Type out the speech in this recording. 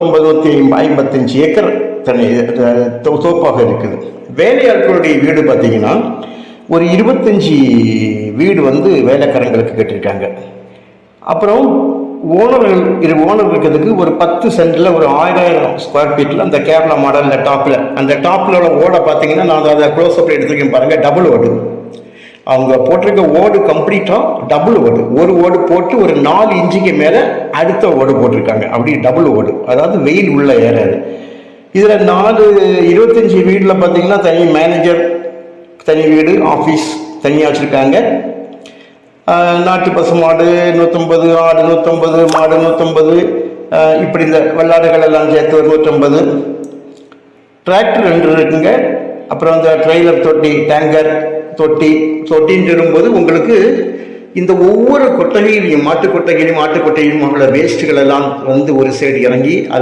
955 acre தனி தோப்பாக இருக்குது. வேலையாட்களுடைய வீடு பார்த்தீங்கன்னா ஒரு 25 வீடு வேலைக்காரங்களுக்கு கட்டியிருக்காங்க. அப்புறம் ஓனர் இருக்கிறதுக்கு ஒரு 10 சென்டில் ஒரு 1000 ஸ்கொயர் ஃபீட்டில் அந்த கேரளா மாடலில் டாப்பில் உள்ள ஓடை பார்த்தீங்கன்னா, நான் அதை க்ளோஸ்அப்பில் எடுத்துருக்கேன் பாருங்கள். டபுள் ஓடு அவங்க போட்டிருக்க ஓடு கம்ப்ளீட்டாக டபுள் ஓடு. ஒரு ஓடு போட்டு ஒரு 4 இன்ச்சுக்கு மேலே அடுத்த ஓடு போட்டிருக்காங்க. அப்படி டபுள் ஓடு, அதாவது வெயில் உள்ள ஏறாது. இதில் 25 வீட்டில் பார்த்தீங்கன்னா தனி மேனேஜர், தனி வீடு, ஆஃபீஸ் தனியாக வச்சுருக்காங்க. நாட்டு பசு மாடு 150, ஆடு 150, மாடு 150, இப்படி இந்த வெள்ளாடுகள் எல்லாம் சேர்த்து ஒரு 150. டிராக்டர் 2 இருக்குங்க. அப்புறம் இந்த ட்ரெய்லர் தொட்டி, டேங்கர் தொட்டின்னு சொல்லும்போது உங்களுக்கு இந்த ஒவ்வொரு கொட்டகையிலையும், மாட்டு கொட்டகையிலும் உள்ள வேஸ்ட்டுகள் எல்லாம் ஒரு சைடு இறங்கி அது